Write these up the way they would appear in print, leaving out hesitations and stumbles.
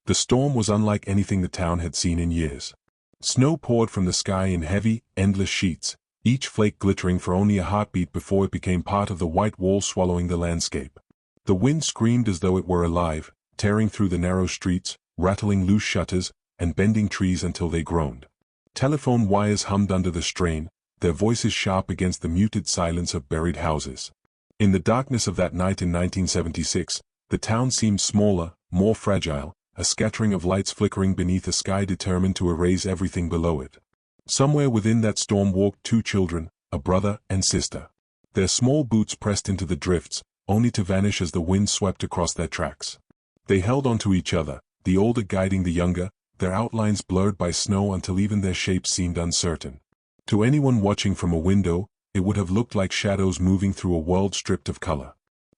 The storm was unlike anything the town had seen in years. Snow poured from the sky in heavy, endless sheets, each flake glittering for only a heartbeat before it became part of the white wall swallowing the landscape. The wind screamed as though it were alive, tearing through the narrow streets, rattling loose shutters, and bending trees until they groaned. Telephone wires hummed under the strain, their voices sharp against the muted silence of buried houses. In the darkness of that night in 1976, the town seemed smaller, more fragile, a scattering of lights flickering beneath a sky determined to erase everything below it. Somewhere within that storm walked two children, a brother and sister. Their small boots pressed into the drifts, only to vanish as the wind swept across their tracks. They held onto each other, the older guiding the younger, their outlines blurred by snow until even their shapes seemed uncertain. To anyone watching from a window, it would have looked like shadows moving through a world stripped of color.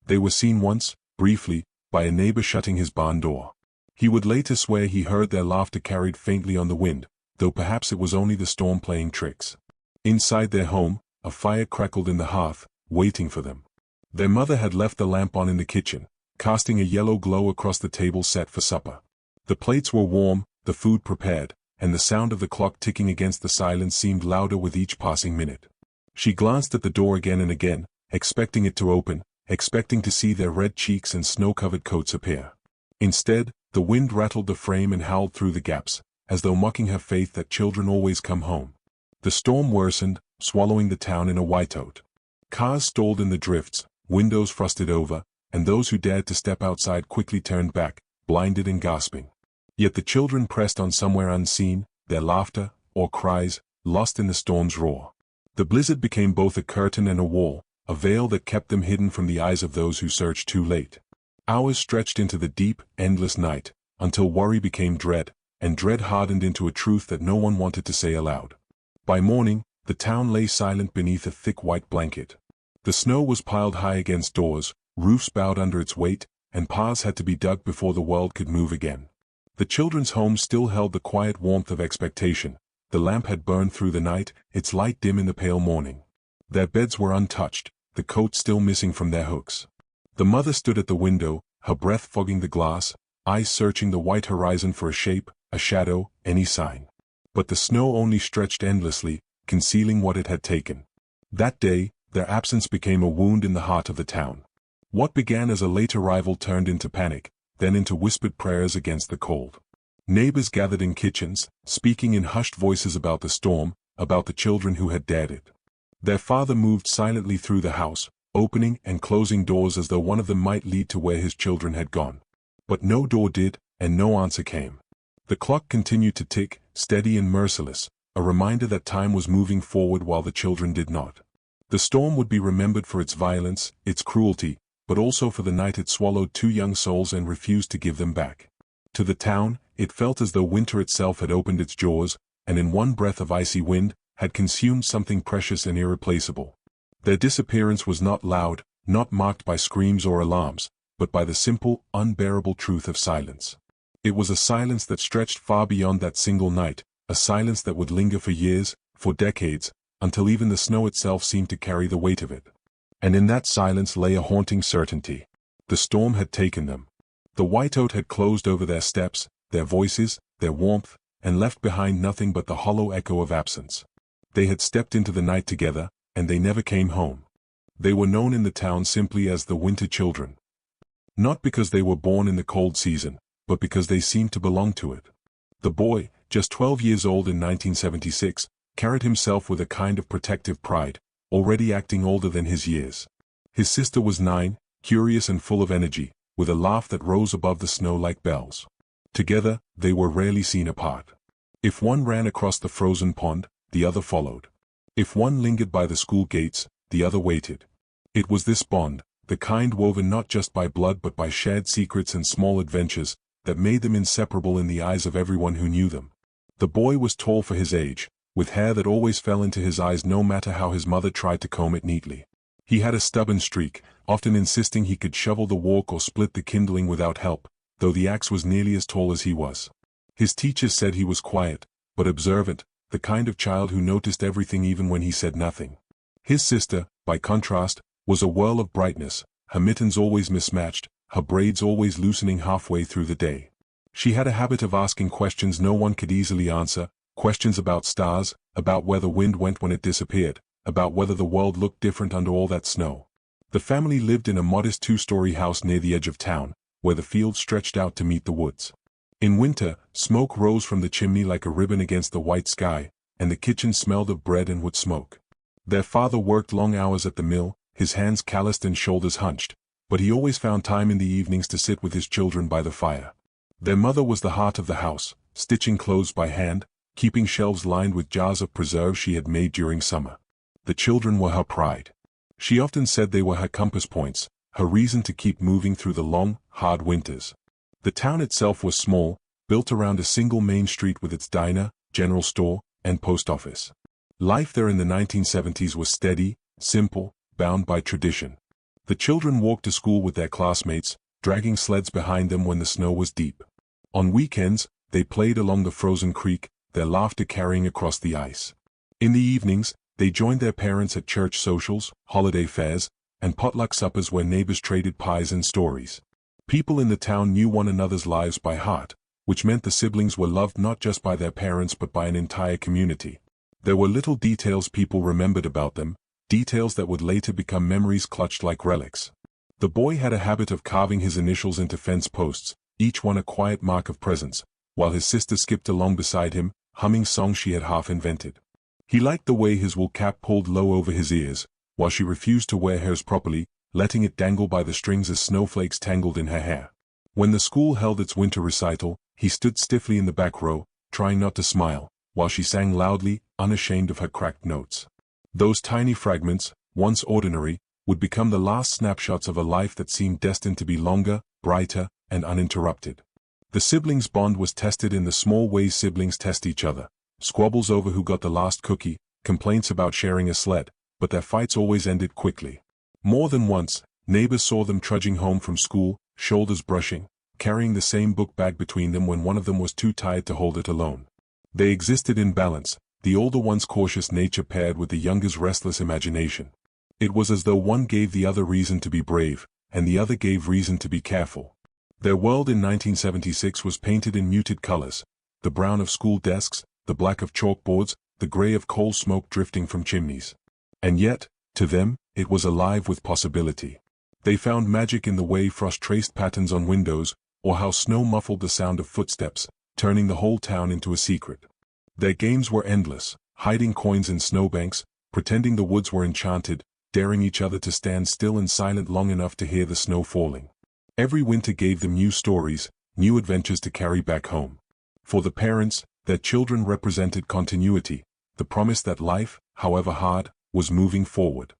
They were seen once, briefly, by a neighbor shutting his barn door. He would later swear he heard their laughter carried faintly on the wind, though perhaps it was only the storm playing tricks. Inside their home, a fire crackled in the hearth, waiting for them. Their mother had left the lamp on in the kitchen, casting a yellow glow across the table set for supper. The plates were warm, the food prepared, and the sound of the clock ticking against the silence seemed louder with each passing minute. She glanced at the door again and again, expecting it to open, expecting to see their red cheeks and snow-covered coats appear. Instead, the wind rattled the frame and howled through the gaps, as though mocking her faith that children always come home. The storm worsened, swallowing the town in a whiteout. Cars stalled in the drifts, windows frosted over, and those who dared to step outside quickly turned back, blinded and gasping. Yet the children pressed on somewhere unseen, their laughter, or cries, lost in the storm's roar. The blizzard became both a curtain and a wall, a veil that kept them hidden from the eyes of those who searched too late. Hours stretched into the deep, endless night, until worry became dread, and dread hardened into a truth that no one wanted to say aloud. By morning, the town lay silent beneath a thick white blanket. The snow was piled high against doors, roofs bowed under its weight, and paths had to be dug before the world could move again. The children's home still held the quiet warmth of expectation. The lamp had burned through the night, its light dim in the pale morning. Their beds were untouched, the coats still missing from their hooks. The mother stood at the window, her breath fogging the glass, eyes searching the white horizon for a shape, a shadow, any sign. But the snow only stretched endlessly, concealing what it had taken. That day, their absence became a wound in the heart of the town. What began as a late arrival turned into panic, then into whispered prayers against the cold. Neighbors gathered in kitchens, speaking in hushed voices about the storm, about the children who had dared it. Their father moved silently through the house, opening and closing doors as though one of them might lead to where his children had gone. But no door did, and no answer came. The clock continued to tick, steady and merciless, a reminder that time was moving forward while the children did not. The storm would be remembered for its violence, its cruelty, but also for the night it swallowed two young souls and refused to give them back. To the town, it felt as though winter itself had opened its jaws, and in one breath of icy wind, had consumed something precious and irreplaceable. Their disappearance was not loud, not marked by screams or alarms, but by the simple, unbearable truth of silence. It was a silence that stretched far beyond that single night, a silence that would linger for years, for decades, until even the snow itself seemed to carry the weight of it. And in that silence lay a haunting certainty. The storm had taken them. The whiteout had closed over their steps, their voices, their warmth, and left behind nothing but the hollow echo of absence. They had stepped into the night together, and they never came home. They were known in the town simply as the winter children. Not because they were born in the cold season, but because they seemed to belong to it. The boy, just 12 years old in 1976, carried himself with a kind of protective pride, already acting older than his years. His sister was 9, curious and full of energy, with a laugh that rose above the snow like bells. Together, they were rarely seen apart. If one ran across the frozen pond, the other followed. If one lingered by the school gates, the other waited. It was this bond, the kind woven not just by blood but by shared secrets and small adventures, that made them inseparable in the eyes of everyone who knew them. The boy was tall for his age, with hair that always fell into his eyes no matter how his mother tried to comb it neatly. He had a stubborn streak, often insisting he could shovel the walk or split the kindling without help, though the axe was nearly as tall as he was. His teachers said he was quiet, but observant, the kind of child who noticed everything even when he said nothing. His sister, by contrast, was a whirl of brightness, her mittens always mismatched, her braids always loosening halfway through the day. She had a habit of asking questions no one could easily answer, questions about stars, about where the wind went when it disappeared, about whether the world looked different under all that snow. The family lived in a modest two-story house near the edge of town, where the fields stretched out to meet the woods. In winter, smoke rose from the chimney like a ribbon against the white sky, and the kitchen smelled of bread and wood smoke. Their father worked long hours at the mill, his hands calloused and shoulders hunched, but he always found time in the evenings to sit with his children by the fire. Their mother was the heart of the house, stitching clothes by hand, keeping shelves lined with jars of preserves she had made during summer. The children were her pride. She often said they were her compass points, her reason to keep moving through the long, hard winters. The town itself was small, built around a single main street with its diner, general store, and post office. Life there in the 1970s was steady, simple, bound by tradition. The children walked to school with their classmates, dragging sleds behind them when the snow was deep. On weekends, they played along the frozen creek, their laughter carrying across the ice. In the evenings, they joined their parents at church socials, holiday fairs, and potluck suppers where neighbors traded pies and stories. People in the town knew one another's lives by heart, which meant the siblings were loved not just by their parents but by an entire community. There were little details people remembered about them, details that would later become memories clutched like relics. The boy had a habit of carving his initials into fence posts, each one a quiet mark of presence, while his sister skipped along beside him, humming songs she had half invented. He liked the way his wool cap pulled low over his ears, while she refused to wear hers properly, letting it dangle by the strings as snowflakes tangled in her hair. When the school held its winter recital, he stood stiffly in the back row, trying not to smile, while she sang loudly, unashamed of her cracked notes. Those tiny fragments, once ordinary, would become the last snapshots of a life that seemed destined to be longer, brighter, and uninterrupted. The siblings' bond was tested in the small ways siblings test each other. Squabbles over who got the last cookie, complaints about sharing a sled, but their fights always ended quickly. More than once, neighbors saw them trudging home from school, shoulders brushing, carrying the same book bag between them when one of them was too tired to hold it alone. They existed in balance, the older one's cautious nature paired with the younger's restless imagination. It was as though one gave the other reason to be brave, and the other gave reason to be careful. Their world in 1976 was painted in muted colors, the brown of school desks, the black of chalkboards, the gray of coal smoke drifting from chimneys. And yet, to them, it was alive with possibility. They found magic in the way frost traced patterns on windows, or how snow muffled the sound of footsteps, turning the whole town into a secret. Their games were endless, hiding coins in snowbanks, pretending the woods were enchanted, daring each other to stand still and silent long enough to hear the snow falling. Every winter gave them new stories, new adventures to carry back home. For the parents, their children represented continuity, the promise that life, however hard, was moving forward.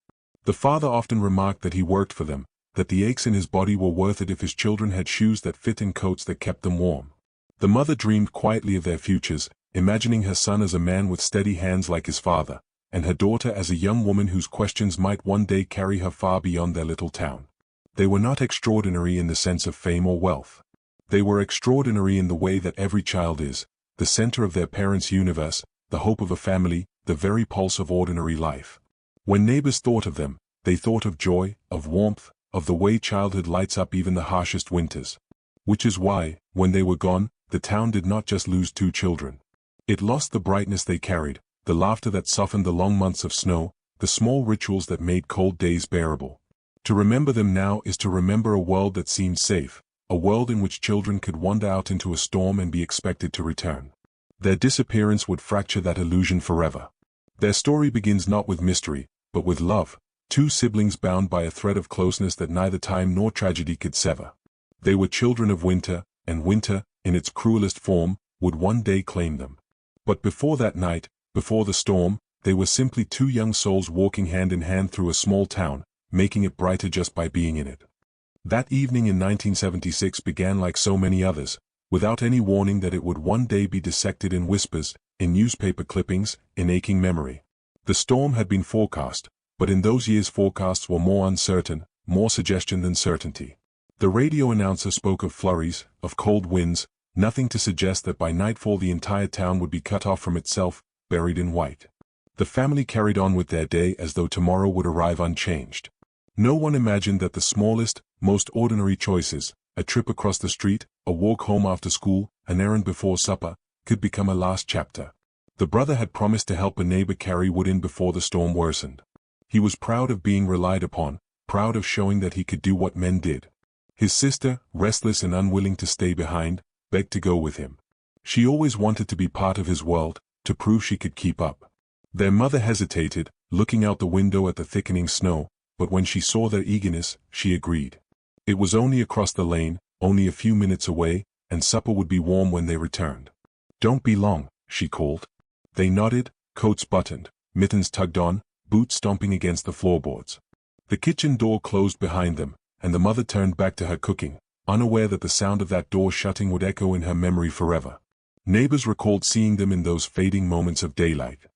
The father often remarked that he worked for them, that the aches in his body were worth it if his children had shoes that fit and coats that kept them warm. The mother dreamed quietly of their futures, imagining her son as a man with steady hands like his father, and her daughter as a young woman whose questions might one day carry her far beyond their little town. They were not extraordinary in the sense of fame or wealth. They were extraordinary in the way that every child is, the center of their parents' universe, the hope of a family, the very pulse of ordinary life. When neighbors thought of them, they thought of joy, of warmth, of the way childhood lights up even the harshest winters. Which is why, when they were gone, the town did not just lose two children. It lost the brightness they carried, the laughter that softened the long months of snow, the small rituals that made cold days bearable. To remember them now is to remember a world that seemed safe, a world in which children could wander out into a storm and be expected to return. Their disappearance would fracture that illusion forever. Their story begins not with mystery, but with love, two siblings bound by a thread of closeness that neither time nor tragedy could sever. They were children of winter, and winter, in its cruelest form, would one day claim them. But before that night, before the storm, they were simply two young souls walking hand in hand through a small town, making it brighter just by being in it. That evening in 1976 began like so many others, without any warning that it would one day be dissected in whispers, in newspaper clippings, in aching memory. The storm had been forecast, but in those years forecasts were more uncertain, more suggestion than certainty. The radio announcer spoke of flurries, of cold winds, nothing to suggest that by nightfall the entire town would be cut off from itself, buried in white. The family carried on with their day as though tomorrow would arrive unchanged. No one imagined that the smallest, most ordinary choices, a trip across the street, a walk home after school, an errand before supper, could become a last chapter. The brother had promised to help a neighbor carry wood in before the storm worsened. He was proud of being relied upon, proud of showing that he could do what men did. His sister, restless and unwilling to stay behind, begged to go with him. She always wanted to be part of his world, to prove she could keep up. Their mother hesitated, looking out the window at the thickening snow, but when she saw their eagerness, she agreed. It was only across the lane, only a few minutes away, and supper would be warm when they returned. "Don't be long," she called. They nodded, coats buttoned, mittens tugged on, boots stomping against the floorboards. The kitchen door closed behind them, and the mother turned back to her cooking, unaware that the sound of that door shutting would echo in her memory forever. Neighbors recalled seeing them in those fading moments of daylight.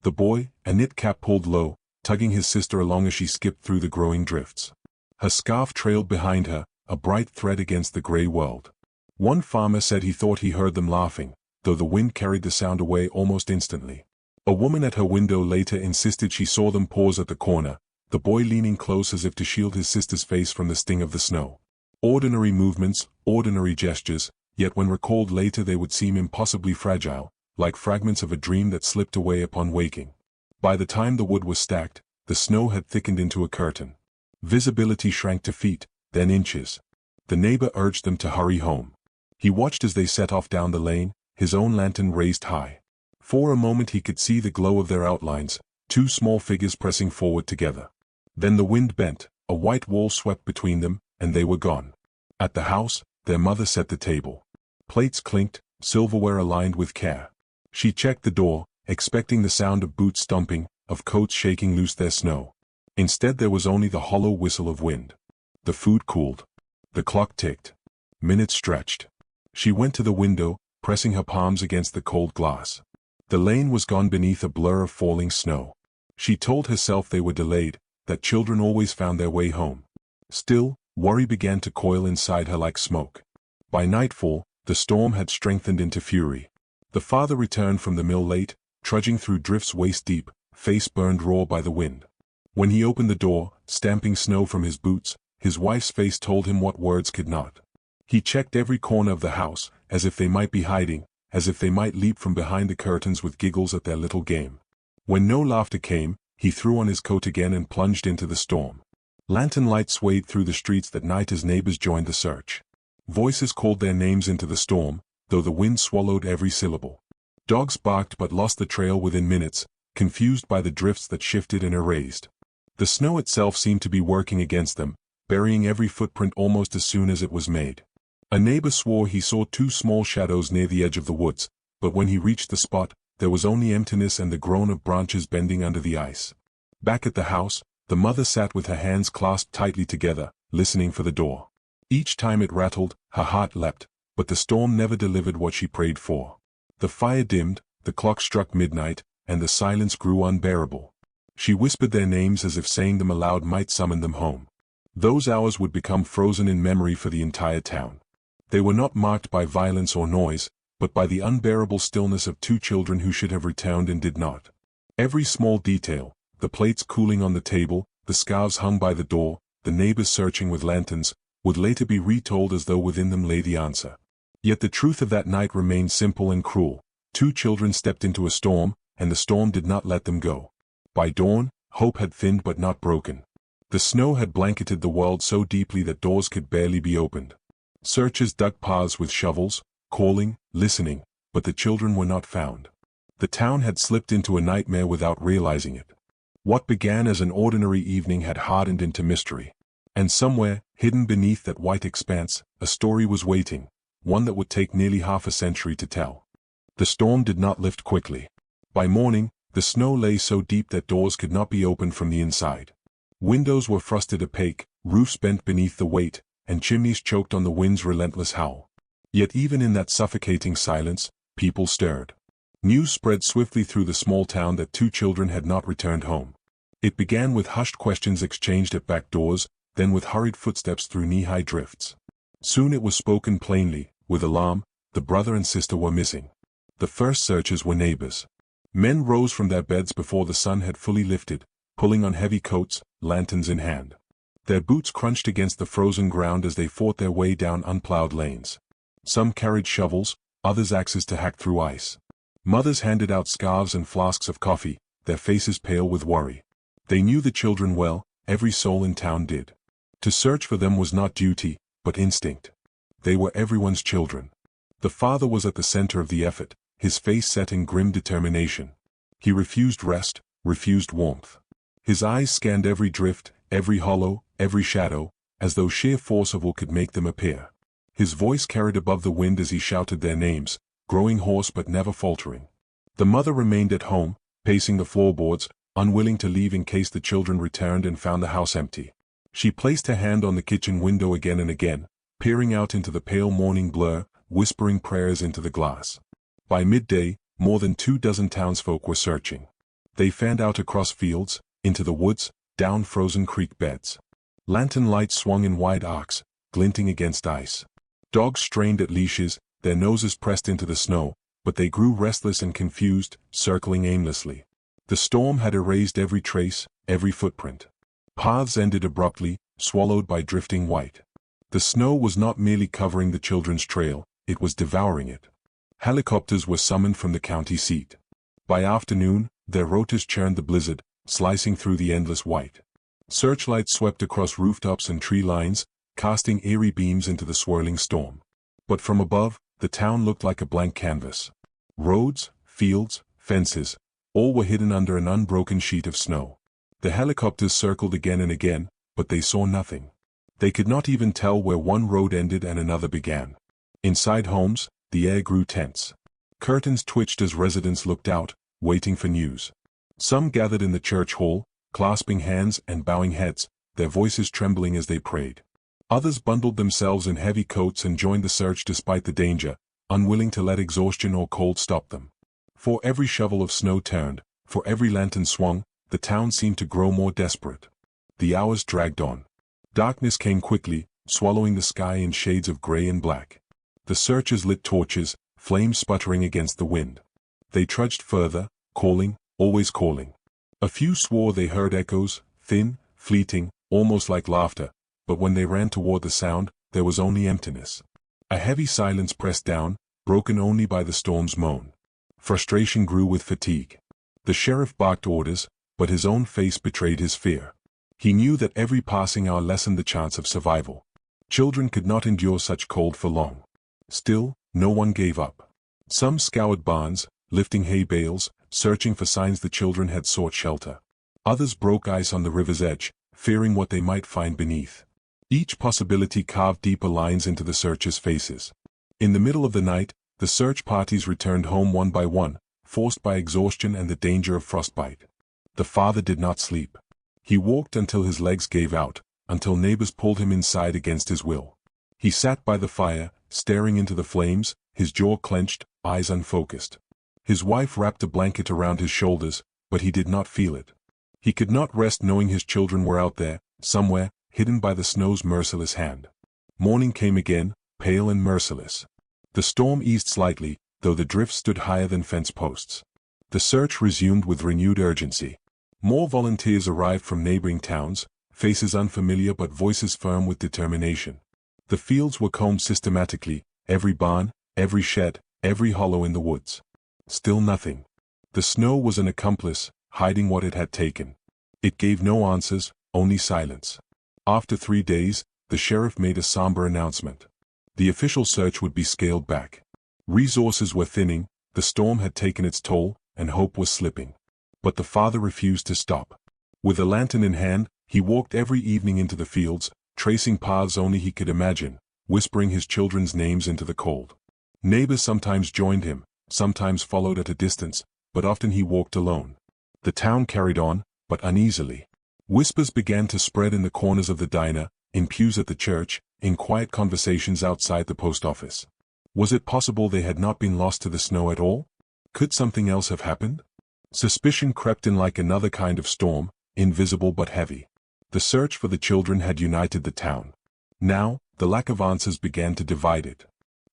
The boy, a knit cap pulled low, tugging his sister along as she skipped through the growing drifts. Her scarf trailed behind her, a bright thread against the gray world. One farmer said he thought he heard them laughing, though the wind carried the sound away almost instantly. A woman at her window later insisted she saw them pause at the corner, the boy leaning close as if to shield his sister's face from the sting of the snow. Ordinary movements, ordinary gestures, yet when recalled later they would seem impossibly fragile, like fragments of a dream that slipped away upon waking. By the time the wood was stacked, the snow had thickened into a curtain. Visibility shrank to feet, then inches. The neighbor urged them to hurry home. He watched as they set off down the lane, his own lantern raised high. For a moment he could see the glow of their outlines, two small figures pressing forward together. Then the wind bent, a white wall swept between them, and they were gone. At the house, their mother set the table. Plates clinked, silverware aligned with care. She checked the door, expecting the sound of boots stomping, of coats shaking loose their snow. Instead there was only the hollow whistle of wind. The food cooled. The clock ticked. Minutes stretched. She went to the window, pressing her palms against the cold glass. The lane was gone beneath a blur of falling snow. She told herself they were delayed, that children always found their way home. Still, worry began to coil inside her like smoke. By nightfall, the storm had strengthened into fury. The father returned from the mill late, trudging through drifts waist-deep, face burned raw by the wind. When he opened the door, stamping snow from his boots, his wife's face told him what words could not. He checked every corner of the house, as if they might be hiding, as if they might leap from behind the curtains with giggles at their little game. When no laughter came, he threw on his coat again and plunged into the storm. Lantern light swayed through the streets that night as neighbors joined the search. Voices called their names into the storm, though the wind swallowed every syllable. Dogs barked but lost the trail within minutes, confused by the drifts that shifted and erased. The snow itself seemed to be working against them, burying every footprint almost as soon as it was made. A neighbor swore he saw two small shadows near the edge of the woods, but when he reached the spot, there was only emptiness and the groan of branches bending under the ice. Back at the house, the mother sat with her hands clasped tightly together, listening for the door. Each time it rattled, her heart leapt, but the storm never delivered what she prayed for. The fire dimmed, the clock struck midnight, and the silence grew unbearable. She whispered their names as if saying them aloud might summon them home. Those hours would become frozen in memory for the entire town. They were not marked by violence or noise, but by the unbearable stillness of two children who should have returned and did not. Every small detail, the plates cooling on the table, the scarves hung by the door, the neighbors searching with lanterns, would later be retold as though within them lay the answer. Yet the truth of that night remained simple and cruel. Two children stepped into a storm, and the storm did not let them go. By dawn, hope had thinned but not broken. The snow had blanketed the world so deeply that doors could barely be opened. Searchers dug paths with shovels, calling, listening, but the children were not found. The town had slipped into a nightmare without realizing it. What began as an ordinary evening had hardened into mystery. And somewhere, hidden beneath that white expanse, a story was waiting, one that would take nearly half a century to tell. The storm did not lift quickly. By morning, the snow lay so deep that doors could not be opened from the inside. Windows were frosted opaque, roofs bent beneath the weight, and chimneys choked on the wind's relentless howl. Yet even in that suffocating silence, people stirred. News spread swiftly through the small town that two children had not returned home. It began with hushed questions exchanged at back doors, then with hurried footsteps through knee-high drifts. Soon it was spoken plainly, with alarm, the brother and sister were missing. The first searchers were neighbors. Men rose from their beds before the sun had fully lifted, pulling on heavy coats, lanterns in hand. Their boots crunched against the frozen ground as they fought their way down unplowed lanes. Some carried shovels, others axes to hack through ice. Mothers handed out scarves and flasks of coffee, their faces pale with worry. They knew the children well, every soul in town did. To search for them was not duty, but instinct. They were everyone's children. The father was at the center of the effort, his face set in grim determination. He refused rest, refused warmth. His eyes scanned every drift, every hollow, every shadow, as though sheer force of will could make them appear. His voice carried above the wind as he shouted their names, growing hoarse but never faltering. The mother remained at home, pacing the floorboards, unwilling to leave in case the children returned and found the house empty. She placed her hand on the kitchen window again and again, peering out into the pale morning blur, whispering prayers into the glass. By midday, more than 24 townsfolk were searching. They fanned out across fields, into the woods, down frozen creek beds. Lantern lights swung in wide arcs, glinting against ice. Dogs strained at leashes, their noses pressed into the snow, but they grew restless and confused, circling aimlessly. The storm had erased every trace, every footprint. Paths ended abruptly, swallowed by drifting white. The snow was not merely covering the children's trail, it was devouring it. Helicopters were summoned from the county seat. By afternoon, their rotors churned the blizzard, slicing through the endless white. Searchlights swept across rooftops and tree lines, casting eerie beams into the swirling storm. But from above, the town looked like a blank canvas. Roads, fields, fences, all were hidden under an unbroken sheet of snow. The helicopters circled again and again, but they saw nothing. They could not even tell where one road ended and another began. Inside homes, the air grew tense. Curtains twitched as residents looked out, waiting for news. Some gathered in the church hall, clasping hands and bowing heads, their voices trembling as they prayed. Others bundled themselves in heavy coats and joined the search despite the danger, unwilling to let exhaustion or cold stop them. For every shovel of snow turned, for every lantern swung, the town seemed to grow more desperate. The hours dragged on. Darkness came quickly, swallowing the sky in shades of gray and black. The searchers lit torches, flames sputtering against the wind. They trudged further, calling, always calling. A few swore they heard echoes, thin, fleeting, almost like laughter, but when they ran toward the sound, there was only emptiness. A heavy silence pressed down, broken only by the storm's moan. Frustration grew with fatigue. The sheriff barked orders, but his own face betrayed his fear. He knew that every passing hour lessened the chance of survival. Children could not endure such cold for long. Still, no one gave up. Some scoured barns, lifting hay bales, searching for signs the children had sought shelter. Others broke ice on the river's edge, fearing what they might find beneath. Each possibility carved deeper lines into the searchers' faces. In the middle of the night, the search parties returned home one by one, forced by exhaustion and the danger of frostbite. The father did not sleep. He walked until his legs gave out, until neighbors pulled him inside against his will. He sat by the fire, staring into the flames, his jaw clenched, eyes unfocused. His wife wrapped a blanket around his shoulders, but he did not feel it. He could not rest knowing his children were out there, somewhere, hidden by the snow's merciless hand. Morning came again, pale and merciless. The storm eased slightly, though the drifts stood higher than fence posts. The search resumed with renewed urgency. More volunteers arrived from neighboring towns, faces unfamiliar but voices firm with determination. The fields were combed systematically, every barn, every shed, every hollow in the woods. Still nothing. The snow was an accomplice, hiding what it had taken. It gave no answers, only silence. After 3 days, the sheriff made a somber announcement. The official search would be scaled back. Resources were thinning, the storm had taken its toll, and hope was slipping. But the father refused to stop. With a lantern in hand, he walked every evening into the fields, tracing paths only he could imagine, whispering his children's names into the cold. Neighbors sometimes joined him, sometimes followed at a distance, but often he walked alone. The town carried on, but uneasily. Whispers began to spread in the corners of the diner, in pews at the church, in quiet conversations outside the post office. Was it possible they had not been lost to the snow at all? Could something else have happened? Suspicion crept in like another kind of storm, invisible but heavy. The search for the children had united the town. Now, the lack of answers began to divide it.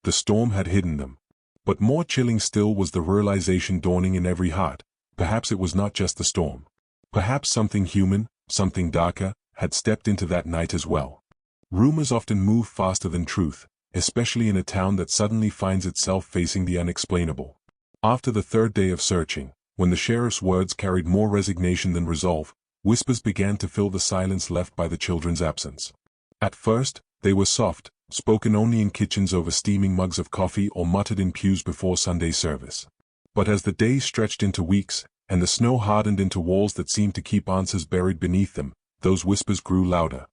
The storm had hidden them. But more chilling still was the realization dawning in every heart. Perhaps it was not just the storm. Perhaps something human, something darker, had stepped into that night as well. Rumors often move faster than truth, especially in a town that suddenly finds itself facing the unexplainable. After the third day of searching, when the sheriff's words carried more resignation than resolve, whispers began to fill the silence left by the children's absence. At first, they were soft, spoken only in kitchens over steaming mugs of coffee or muttered in pews before Sunday service. But as the days stretched into weeks, and the snow hardened into walls that seemed to keep answers buried beneath them, those whispers grew louder.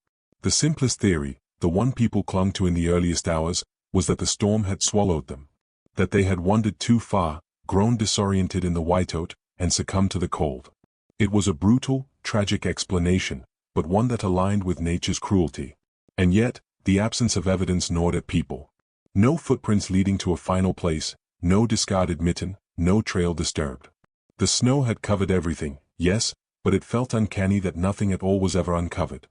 The simplest theory, the one people clung to in the earliest hours, was that the storm had swallowed them. That they had wandered too far, grown disoriented in the whiteout, and succumbed to the cold. It was a brutal, tragic explanation, but one that aligned with nature's cruelty. And yet, the absence of evidence gnawed at people. No footprints leading to a final place, no discarded mitten, no trail disturbed. The snow had covered everything, yes, but it felt uncanny that nothing at all was ever uncovered.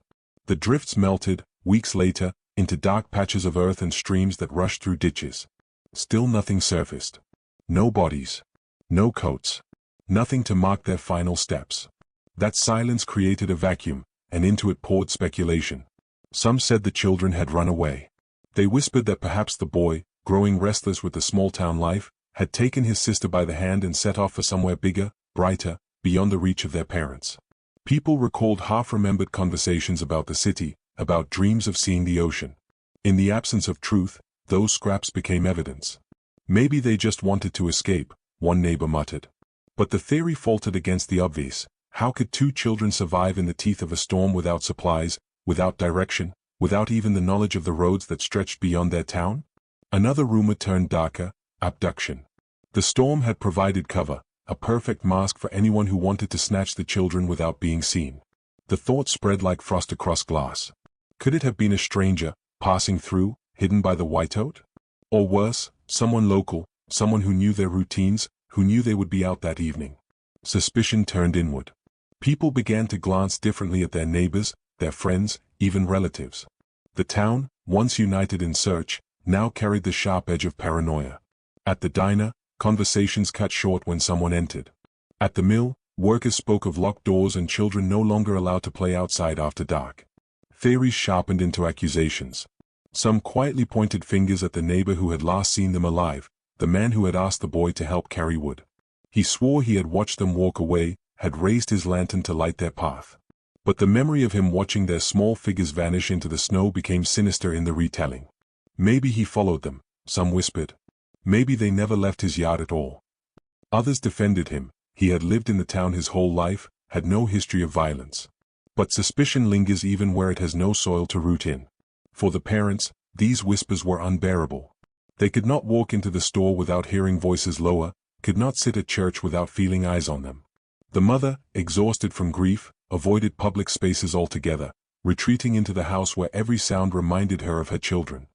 The drifts melted, weeks later, into dark patches of earth and streams that rushed through ditches. Still nothing surfaced. No bodies. No coats. Nothing to mark their final steps. That silence created a vacuum, and into it poured speculation. Some said the children had run away. They whispered that perhaps the boy, growing restless with the small-town life, had taken his sister by the hand and set off for somewhere bigger, brighter, beyond the reach of their parents. People recalled half-remembered conversations about the city, about dreams of seeing the ocean. In the absence of truth, those scraps became evidence. Maybe they just wanted to escape, one neighbor muttered. But the theory faltered against the obvious. How could two children survive in the teeth of a storm without supplies, without direction, without even the knowledge of the roads that stretched beyond their town? Another rumor turned darker: abduction. The storm had provided cover, a perfect mask for anyone who wanted to snatch the children without being seen. The thought spread like frost across glass. Could it have been a stranger, passing through, hidden by the whiteout? Or worse, someone local, someone who knew their routines, who knew they would be out that evening? Suspicion turned inward. People began to glance differently at their neighbors, their friends, even relatives. The town, once united in search, now carried the sharp edge of paranoia. At the diner, conversations cut short when someone entered. At the mill, workers spoke of locked doors and children no longer allowed to play outside after dark. Theories sharpened into accusations. Some quietly pointed fingers at the neighbor who had last seen them alive, the man who had asked the boy to help carry wood. He swore he had watched them walk away, had raised his lantern to light their path. But the memory of him watching their small figures vanish into the snow became sinister in the retelling. Maybe he followed them, some whispered. Maybe they never left his yard at all. Others defended him. He had lived in the town his whole life, had no history of violence. But suspicion lingers even where it has no soil to root in. For the parents, these whispers were unbearable. They could not walk into the store without hearing voices lower, could not sit at church without feeling eyes on them. The mother, exhausted from grief, avoided public spaces altogether, retreating into the house where every sound reminded her of her children.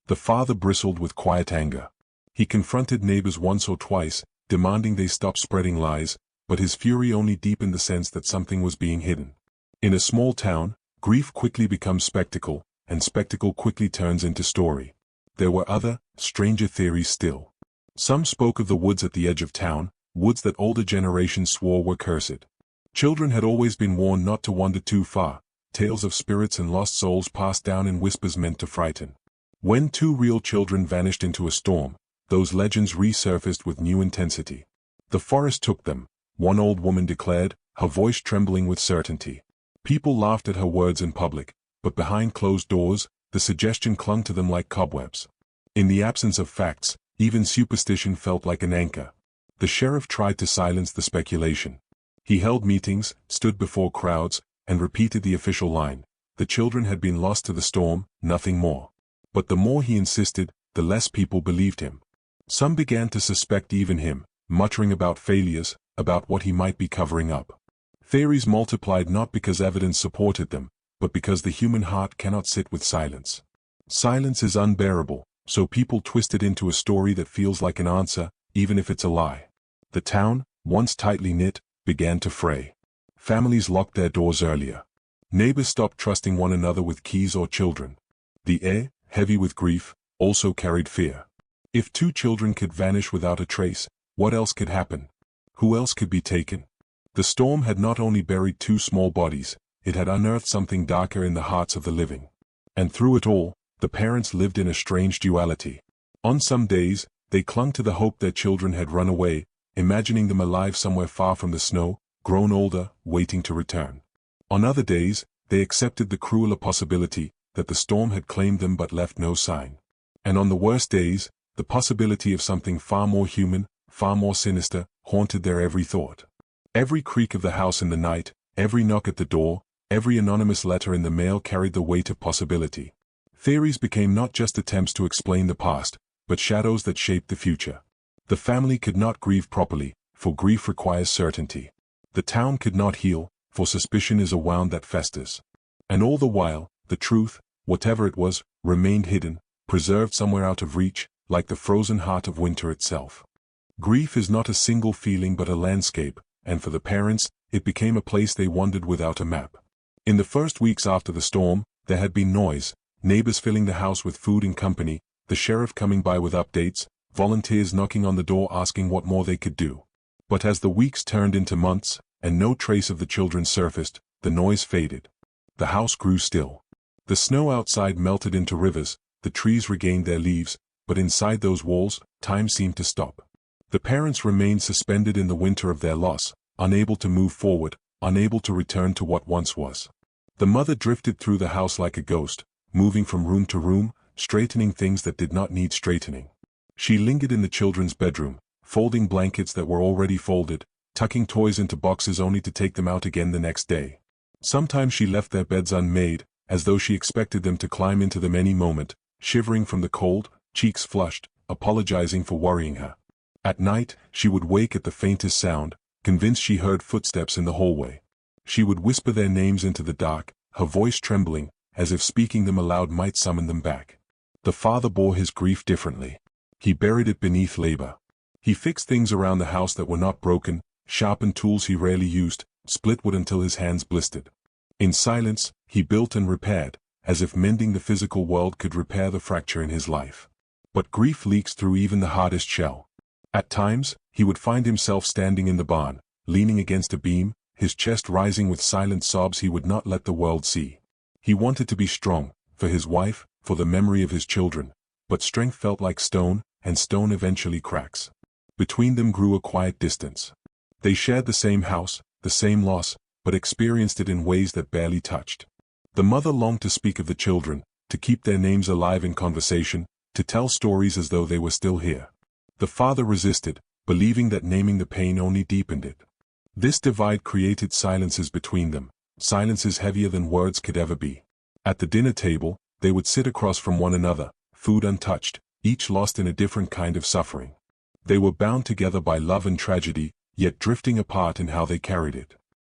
The father bristled with quiet anger. He confronted neighbors once or twice, demanding they stop spreading lies, but his fury only deepened the sense that something was being hidden. In a small town, grief quickly becomes spectacle, and spectacle quickly turns into story. There were other, stranger theories still. Some spoke of the woods at the edge of town, woods that older generations swore were cursed. Children had always been warned not to wander too far, tales of spirits and lost souls passed down in whispers meant to frighten. When two real children vanished into a storm, those legends resurfaced with new intensity. The forest took them, one old woman declared, her voice trembling with certainty. People laughed at her words in public, but behind closed doors, the suggestion clung to them like cobwebs. In the absence of facts, even superstition felt like an anchor. The sheriff tried to silence the speculation. He held meetings, stood before crowds, and repeated the official line: the children had been lost to the storm, nothing more. But the more he insisted, the less people believed him. Some began to suspect even him, muttering about failures, about what he might be covering up. Theories multiplied not because evidence supported them, but because the human heart cannot sit with silence. Silence is unbearable, so people twist it into a story that feels like an answer, even if it's a lie. The town, once tightly knit, began to fray. Families locked their doors earlier. Neighbors stopped trusting one another with keys or children. The air, heavy with grief, also carried fear. If two children could vanish without a trace, what else could happen? Who else could be taken? The storm had not only buried two small bodies, it had unearthed something darker in the hearts of the living. And through it all, the parents lived in a strange duality. On some days, they clung to the hope their children had run away, imagining them alive somewhere far from the snow, grown older, waiting to return. On other days, they accepted the crueler possibility that the storm had claimed them but left no sign. And on the worst days, the possibility of something far more human, far more sinister, haunted their every thought. Every creak of the house in the night, every knock at the door, every anonymous letter in the mail carried the weight of possibility. Theories became not just attempts to explain the past, but shadows that shaped the future. The family could not grieve properly, for grief requires certainty. The town could not heal, for suspicion is a wound that festers. And all the while, the truth, whatever it was, remained hidden, preserved somewhere out of reach, like the frozen heart of winter itself. Grief is not a single feeling but a landscape, and for the parents, it became a place they wandered without a map. In the first weeks after the storm, there had been noise, neighbors filling the house with food and company, the sheriff coming by with updates, volunteers knocking on the door asking what more they could do. But as the weeks turned into months, and no trace of the children surfaced, the noise faded. The house grew still. The snow outside melted into rivers, the trees regained their leaves, but inside those walls, time seemed to stop. The parents remained suspended in the winter of their loss, unable to move forward, unable to return to what once was. The mother drifted through the house like a ghost, moving from room to room, straightening things that did not need straightening. She lingered in the children's bedroom, folding blankets that were already folded, tucking toys into boxes only to take them out again the next day. Sometimes she left their beds unmade, as though she expected them to climb into them any moment, shivering from the cold, cheeks flushed, apologizing for worrying her. At night, she would wake at the faintest sound, convinced she heard footsteps in the hallway. She would whisper their names into the dark, her voice trembling, as if speaking them aloud might summon them back. The father bore his grief differently. He buried it beneath labor. He fixed things around the house that were not broken, sharpened tools he rarely used, split wood until his hands blistered. In silence, he built and repaired, as if mending the physical world could repair the fracture in his life. But grief leaks through even the hardest shell. At times, he would find himself standing in the barn, leaning against a beam, his chest rising with silent sobs he would not let the world see. He wanted to be strong, for his wife, for the memory of his children, but strength felt like stone, and stone eventually cracks. Between them grew a quiet distance. They shared the same house, the same loss, but experienced it in ways that barely touched. The mother longed to speak of the children, to keep their names alive in conversation, to tell stories as though they were still here. The father resisted, believing that naming the pain only deepened it. This divide created silences between them, silences heavier than words could ever be. At the dinner table, they would sit across from one another, food untouched, each lost in a different kind of suffering. They were bound together by love and tragedy, yet drifting apart in how they carried it.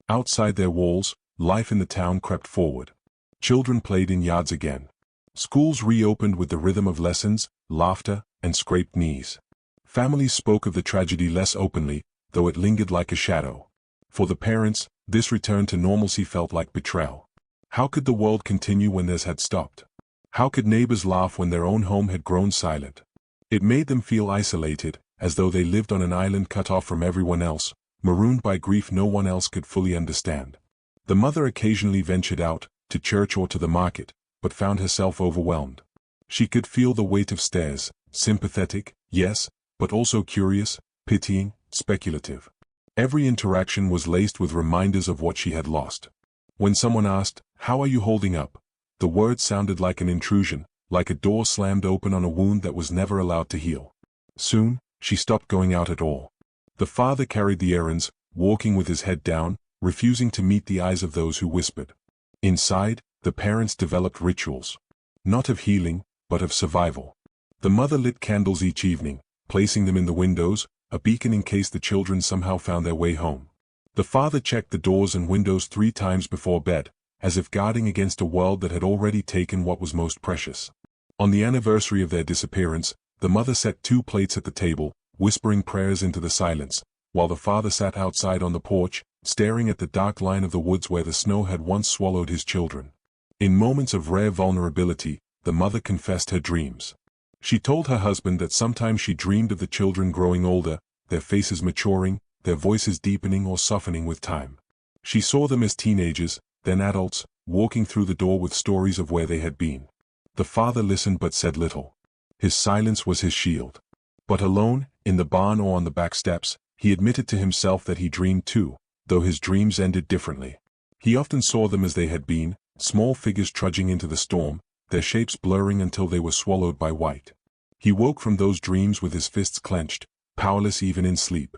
Outside their walls, life in the town crept forward. Children played in yards again. Schools reopened with the rhythm of lessons, laughter, and scraped knees. Families spoke of the tragedy less openly, though it lingered like a shadow. For the parents, this return to normalcy felt like betrayal. How could the world continue when theirs had stopped? How could neighbors laugh when their own home had grown silent? It made them feel isolated, as though they lived on an island cut off from everyone else, marooned by grief no one else could fully understand. The mother occasionally ventured out, to church or to the market, but found herself overwhelmed. She could feel the weight of stares, sympathetic, yes, but also curious, pitying, speculative. Every interaction was laced with reminders of what she had lost. When someone asked, "How are you holding up?" the word sounded like an intrusion, like a door slammed open on a wound that was never allowed to heal. Soon, she stopped going out at all. The father carried the errands, walking with his head down, refusing to meet the eyes of those who whispered. Inside, the parents developed rituals. Not of healing, but of survival. The mother lit candles each evening, placing them in the windows, a beacon in case the children somehow found their way home. The father checked the doors and windows 3 times before bed, as if guarding against a world that had already taken what was most precious. On the anniversary of their disappearance, the mother set 2 plates at the table, whispering prayers into the silence, while the father sat outside on the porch, staring at the dark line of the woods where the snow had once swallowed his children. In moments of rare vulnerability, the mother confessed her dreams. She told her husband that sometimes she dreamed of the children growing older, their faces maturing, their voices deepening or softening with time. She saw them as teenagers, then adults, walking through the door with stories of where they had been. The father listened but said little. His silence was his shield. But alone, in the barn or on the back steps, he admitted to himself that he dreamed too, though his dreams ended differently. He often saw them as they had been, small figures trudging into the storm, their shapes blurring until they were swallowed by white. He woke from those dreams with his fists clenched, powerless even in sleep.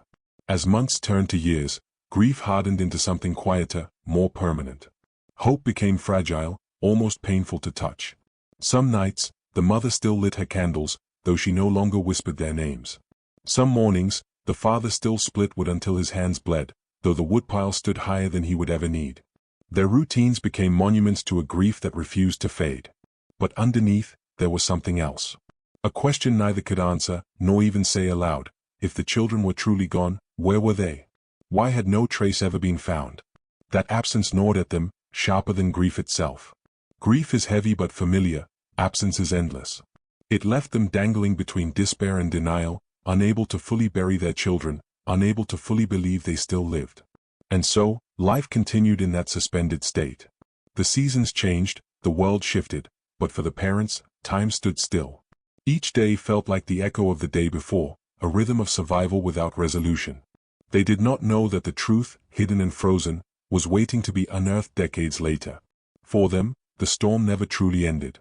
As months turned to years, grief hardened into something quieter, more permanent. Hope became fragile, almost painful to touch. Some nights, the mother still lit her candles, though she no longer whispered their names. Some mornings, the father still split wood until his hands bled, though the woodpile stood higher than he would ever need. Their routines became monuments to a grief that refused to fade. But underneath, there was something else. A question neither could answer, nor even say aloud. If the children were truly gone, where were they? Why had no trace ever been found? That absence gnawed at them, sharper than grief itself. Grief is heavy but familiar, absence is endless. It left them dangling between despair and denial, unable to fully bury their children, unable to fully believe they still lived. And so, life continued in that suspended state. The seasons changed, the world shifted, but for the parents, time stood still. Each day felt like the echo of the day before, a rhythm of survival without resolution. They did not know that the truth, hidden and frozen, was waiting to be unearthed decades later. For them, the storm never truly ended.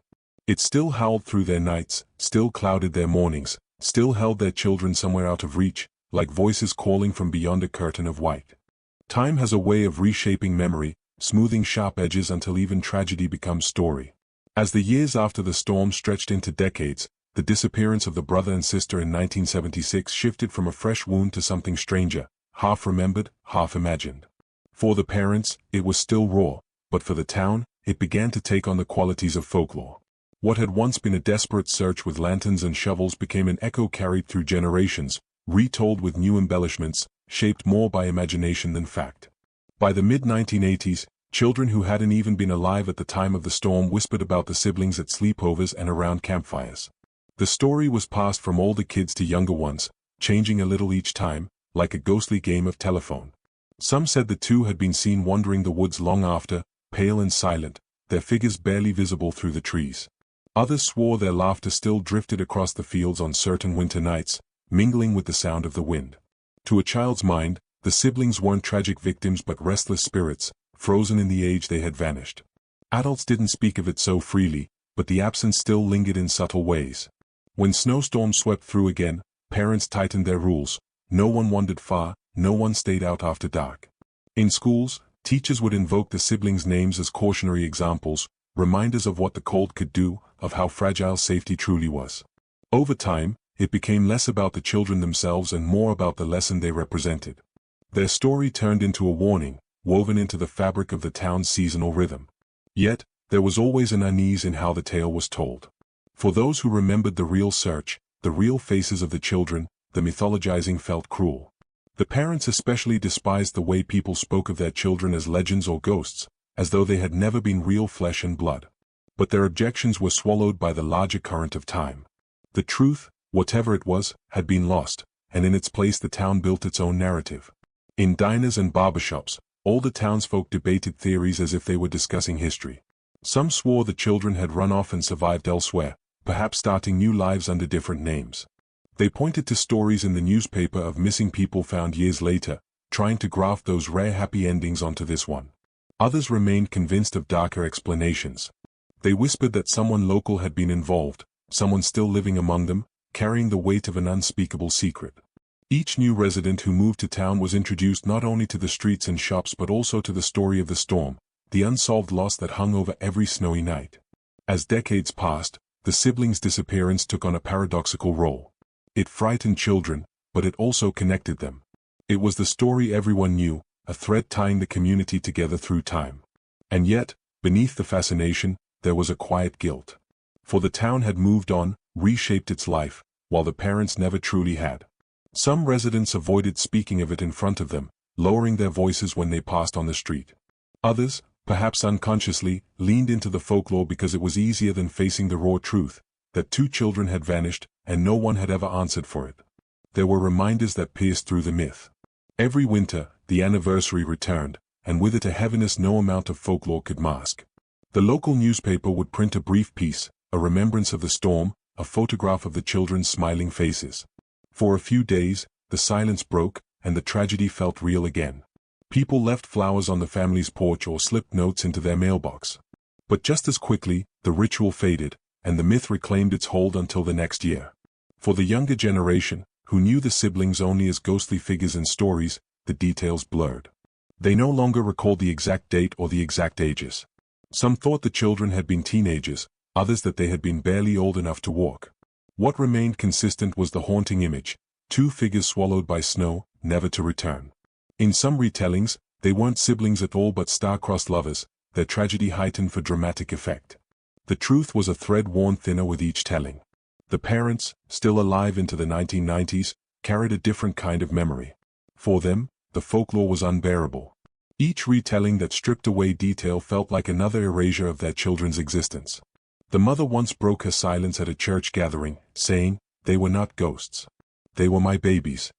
It still howled through their nights, still clouded their mornings, still held their children somewhere out of reach, like voices calling from beyond a curtain of white. Time has a way of reshaping memory, smoothing sharp edges until even tragedy becomes story. As the years after the storm stretched into decades, the disappearance of the brother and sister in 1976 shifted from a fresh wound to something stranger, half remembered, half imagined. For the parents, it was still raw, but for the town, it began to take on the qualities of folklore. What had once been a desperate search with lanterns and shovels became an echo carried through generations, retold with new embellishments, shaped more by imagination than fact. By the mid-1980s, children who hadn't even been alive at the time of the storm whispered about the siblings at sleepovers and around campfires. The story was passed from older kids to younger ones, changing a little each time, like a ghostly game of telephone. Some said the two had been seen wandering the woods long after, pale and silent, their figures barely visible through the trees. Others swore their laughter still drifted across the fields on certain winter nights, mingling with the sound of the wind. To a child's mind, the siblings weren't tragic victims but restless spirits, frozen in the age they had vanished. Adults didn't speak of it so freely, but the absence still lingered in subtle ways. When Snowstorm swept through again, parents tightened their rules. No one wandered far, no one stayed out after dark. In schools, teachers would invoke the siblings' names as cautionary examples, reminders of what the cold could do, of how fragile safety truly was. Over time, it became less about the children themselves and more about the lesson they represented. Their story turned into a warning, woven into the fabric of the town's seasonal rhythm. Yet, there was always an unease in how the tale was told. For those who remembered the real search, the real faces of the children, the mythologizing felt cruel. The parents especially despised the way people spoke of their children as legends or ghosts, as though they had never been real flesh and blood. But their objections were swallowed by the larger current of time. The truth, whatever it was, had been lost, and in its place the town built its own narrative. In diners and barbershops, older townsfolk debated theories as if they were discussing history. Some swore the children had run off and survived elsewhere, perhaps starting new lives under different names. They pointed to stories in the newspaper of missing people found years later, trying to graft those rare happy endings onto this one. Others remained convinced of darker explanations. They whispered that someone local had been involved, someone still living among them, carrying the weight of an unspeakable secret. Each new resident who moved to town was introduced not only to the streets and shops but also to the story of the storm, the unsolved loss that hung over every snowy night. As decades passed, the siblings' disappearance took on a paradoxical role. It frightened children, but it also connected them. It was the story everyone knew, a thread tying the community together through time. And yet, beneath the fascination, there was a quiet guilt. For the town had moved on, reshaped its life, while the parents never truly had. Some residents avoided speaking of it in front of them, lowering their voices when they passed on the street. Others, perhaps unconsciously, leaned into the folklore because it was easier than facing the raw truth, that two children had vanished, and no one had ever answered for it. There were reminders that pierced through the myth. Every winter, the anniversary returned, and with it a heaviness no amount of folklore could mask. The local newspaper would print a brief piece, a remembrance of the storm, a photograph of the children's smiling faces. For a few days, the silence broke, and the tragedy felt real again. People left flowers on the family's porch or slipped notes into their mailbox. But just as quickly, the ritual faded, and the myth reclaimed its hold until the next year. For the younger generation, who knew the siblings only as ghostly figures in stories, the details blurred. They no longer recalled the exact date or the exact ages. Some thought the children had been teenagers, others that they had been barely old enough to walk. What remained consistent was the haunting image, two figures swallowed by snow, never to return. In some retellings, they weren't siblings at all but star-crossed lovers, their tragedy heightened for dramatic effect. The truth was a thread worn thinner with each telling. The parents, still alive into the 1990s, carried a different kind of memory. For them, the folklore was unbearable. Each retelling that stripped away detail felt like another erasure of their children's existence. The mother once broke her silence at a church gathering, saying, "They were not ghosts. They were my babies."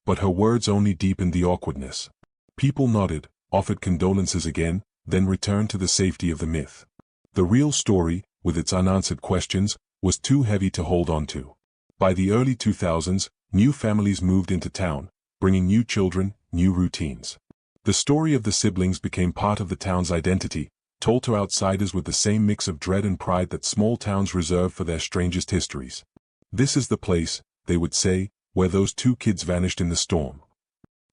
But her words only deepened the awkwardness. People nodded, offered condolences again, then returned to the safety of the myth. The real story, with its unanswered questions, was too heavy to hold on to. By the early 2000s, new families moved into town, bringing new children, new routines. The story of the siblings became part of the town's identity, told to outsiders with the same mix of dread and pride that small towns reserve for their strangest histories. "This is the place," they would say, "where those two kids vanished in the storm."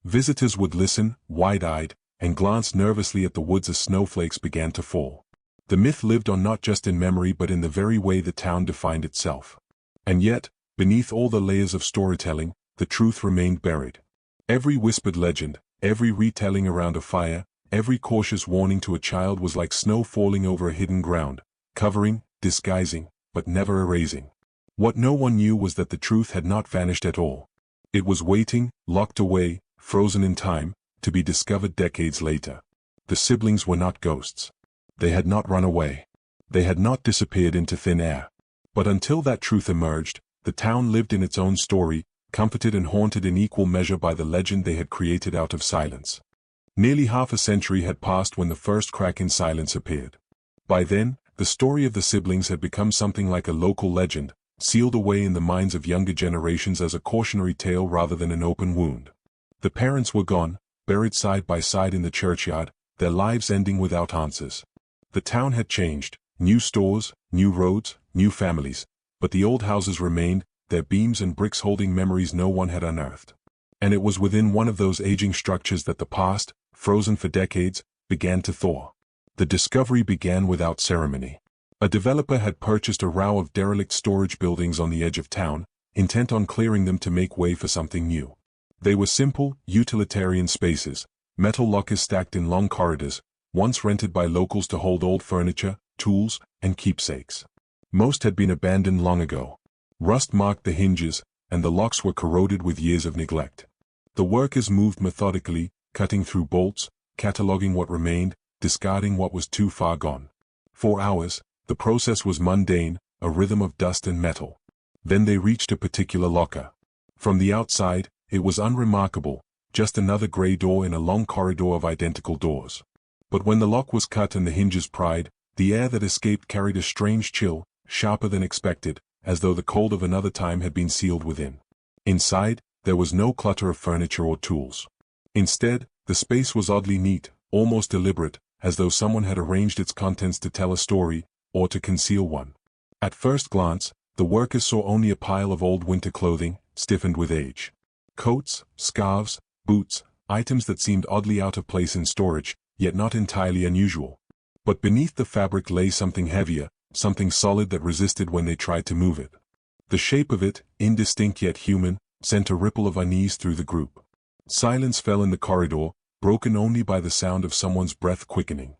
Visitors would listen, wide-eyed, and glance nervously at the woods as snowflakes began to fall. The myth lived on not just in memory but in the very way the town defined itself. And yet, beneath all the layers of storytelling, the truth remained buried. Every whispered legend, every retelling around a fire, every cautious warning to a child was like snow falling over a hidden ground, covering, disguising, but never erasing. What no one knew was that the truth had not vanished at all. It was waiting, locked away, frozen in time, to be discovered decades later. The siblings were not ghosts. They had not run away. They had not disappeared into thin air. But until that truth emerged, the town lived in its own story, comforted and haunted in equal measure by the legend they had created out of silence. Nearly half a century had passed when the first crack in silence appeared. By then, the story of the siblings had become something like a local legend, sealed away in the minds of younger generations as a cautionary tale rather than an open wound. The parents were gone, buried side by side in the churchyard, their lives ending without answers. The town had changed, new stores, new roads, new families, but the old houses remained, their beams and bricks holding memories no one had unearthed. And it was within one of those aging structures that the past, frozen for decades, began to thaw. The discovery began without ceremony. A developer had purchased a row of derelict storage buildings on the edge of town, intent on clearing them to make way for something new. They were simple, utilitarian spaces, metal lockers stacked in long corridors, once rented by locals to hold old furniture, tools, and keepsakes. Most had been abandoned long ago. Rust marked the hinges, and the locks were corroded with years of neglect. The workers moved methodically, cutting through bolts, cataloging what remained, discarding what was too far gone. For hours, the process was mundane, a rhythm of dust and metal. Then they reached a particular locker. From the outside, it was unremarkable, just another gray door in a long corridor of identical doors. But when the lock was cut and the hinges pried, the air that escaped carried a strange chill, sharper than expected, as though the cold of another time had been sealed within. Inside, there was no clutter of furniture or tools. Instead, the space was oddly neat, almost deliberate, as though someone had arranged its contents to tell a story, or to conceal one. At first glance, the workers saw only a pile of old winter clothing, stiffened with age. Coats, scarves, boots, items that seemed oddly out of place in storage, yet not entirely unusual. But beneath the fabric lay something heavier, something solid that resisted when they tried to move it. The shape of it, indistinct yet human, sent a ripple of unease through the group. Silence fell in the corridor, broken only by the sound of someone's breath quickening.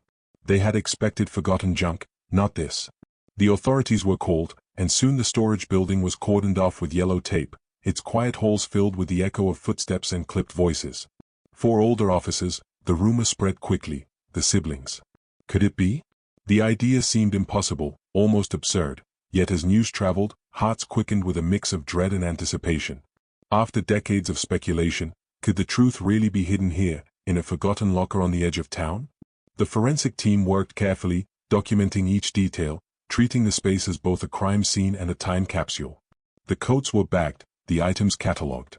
They had expected forgotten junk, not this. The authorities were called, and soon the storage building was cordoned off with yellow tape, its quiet halls filled with the echo of footsteps and clipped voices. For older officers, the rumor spread quickly: the siblings. Could it be? The idea seemed impossible, almost absurd, yet as news traveled, hearts quickened with a mix of dread and anticipation. After decades of speculation, could the truth really be hidden here, in a forgotten locker on the edge of town? The forensic team worked carefully, documenting each detail, treating the space as both a crime scene and a time capsule. The coats were bagged, the items catalogued.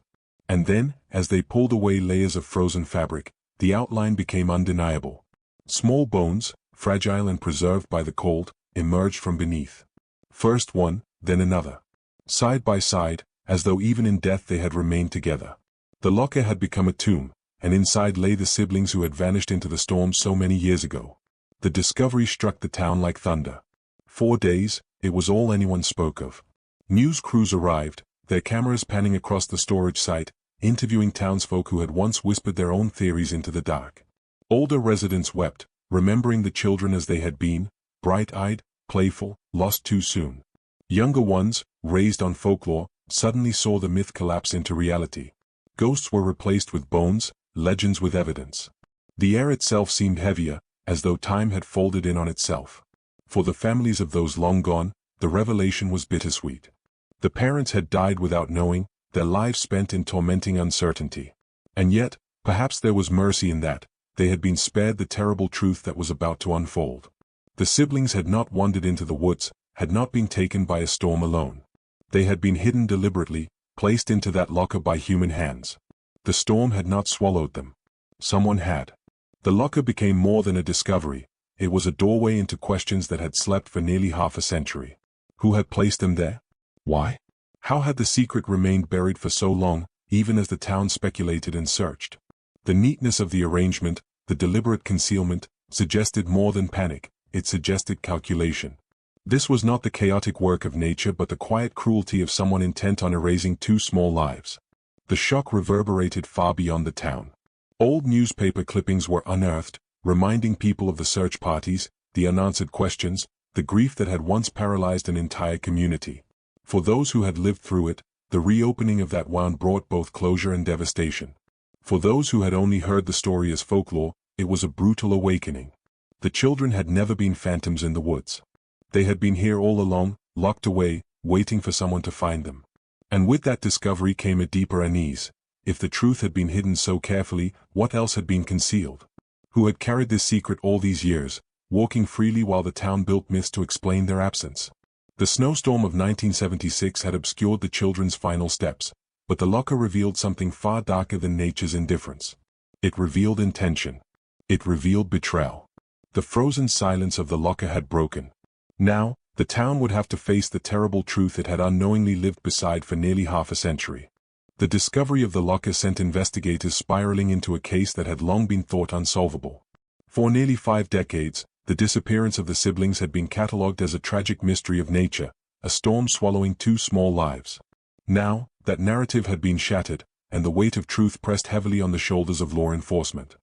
And then, as they pulled away layers of frozen fabric, the outline became undeniable. Small bones, fragile and preserved by the cold, emerged from beneath. First one, then another. Side by side, as though even in death they had remained together. The locker had become a tomb, and inside lay the siblings who had vanished into the storm so many years ago. The discovery struck the town like thunder. 4 days, it was all anyone spoke of. News crews arrived, their cameras panning across the storage site, interviewing townsfolk who had once whispered their own theories into the dark. Older residents wept, remembering the children as they had been, bright-eyed, playful, lost too soon. Younger ones, raised on folklore, suddenly saw the myth collapse into reality. Ghosts were replaced with bones, legends with evidence. The air itself seemed heavier, as though time had folded in on itself. For the families of those long gone, the revelation was bittersweet. The parents had died without knowing, their lives spent in tormenting uncertainty. And yet, perhaps there was mercy in that, they had been spared the terrible truth that was about to unfold. The siblings had not wandered into the woods, had not been taken by a storm alone. They had been hidden deliberately, placed into that locker by human hands. The storm had not swallowed them. Someone had. The locker became more than a discovery, it was a doorway into questions that had slept for nearly half a century. Who had placed them there? Why? How had the secret remained buried for so long, even as the town speculated and searched? The neatness of the arrangement, the deliberate concealment, suggested more than panic, it suggested calculation. This was not the chaotic work of nature but the quiet cruelty of someone intent on erasing 2 small lives. The shock reverberated far beyond the town. Old newspaper clippings were unearthed, reminding people of the search parties, the unanswered questions, the grief that had once paralyzed an entire community. For those who had lived through it, the reopening of that wound brought both closure and devastation. For those who had only heard the story as folklore, it was a brutal awakening. The children had never been phantoms in the woods. They had been here all along, locked away, waiting for someone to find them. And with that discovery came a deeper unease. If the truth had been hidden so carefully, what else had been concealed? Who had carried this secret all these years, walking freely while the town built myths to explain their absence? The snowstorm of 1976 had obscured the children's final steps, but the locker revealed something far darker than nature's indifference. It revealed intention. It revealed betrayal. The frozen silence of the locker had broken. Now, the town would have to face the terrible truth it had unknowingly lived beside for nearly half a century. The discovery of the locker sent investigators spiraling into a case that had long been thought unsolvable. For nearly 5 decades, the disappearance of the siblings had been catalogued as a tragic mystery of nature, a storm swallowing 2 small lives. Now, that narrative had been shattered, and the weight of truth pressed heavily on the shoulders of law enforcement.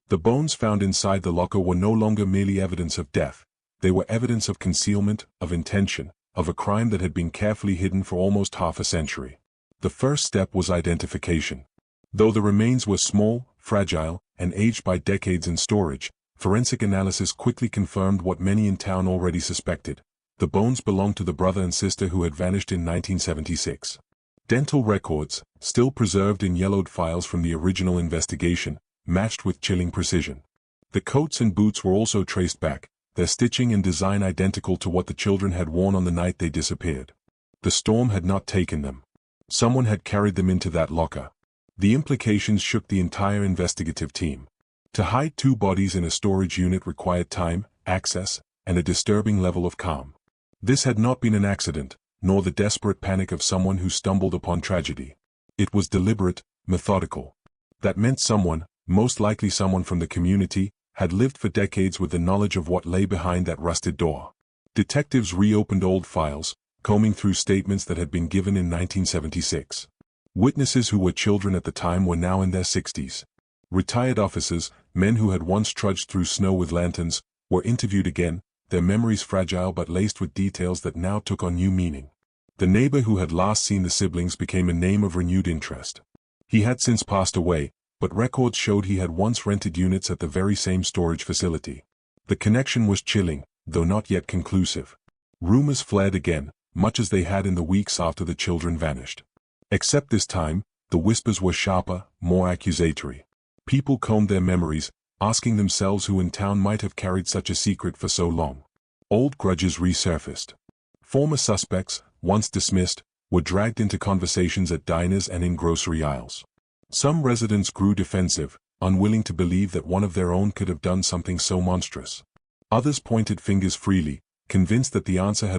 The bones found inside the locker were no longer merely evidence of death. They were evidence of concealment, of intention, of a crime that had been carefully hidden for almost half a century. The first step was identification. Though the remains were small, fragile, and aged by decades in storage, forensic analysis quickly confirmed what many in town already suspected. The bones belonged to the brother and sister who had vanished in 1976. Dental records, still preserved in yellowed files from the original investigation, matched with chilling precision. The coats and boots were also traced back, their stitching and design identical to what the children had worn on the night they disappeared. The storm had not taken them. Someone had carried them into that locker. The implications shook the entire investigative team. To hide 2 bodies in a storage unit required time, access, and a disturbing level of calm. This had not been an accident, nor the desperate panic of someone who stumbled upon tragedy. It was deliberate, methodical. That meant someone, most likely someone from the community, had lived for decades with the knowledge of what lay behind that rusted door. Detectives reopened old files, combing through statements that had been given in 1976. Witnesses who were children at the time were now in their 60s. Retired officers, men who had once trudged through snow with lanterns, were interviewed again, their memories fragile but laced with details that now took on new meaning. The neighbor who had last seen the siblings became a name of renewed interest. He had since passed away, but records showed he had once rented units at the very same storage facility. The connection was chilling, though not yet conclusive. Rumors flared again, much as they had in the weeks after the children vanished. Except this time, the whispers were sharper, more accusatory. People combed their memories, asking themselves who in town might have carried such a secret for so long. Old grudges resurfaced. Former suspects, once dismissed, were dragged into conversations at diners and in grocery aisles. Some residents grew defensive, unwilling to believe that one of their own could have done something so monstrous. Others pointed fingers freely, convinced that the answer had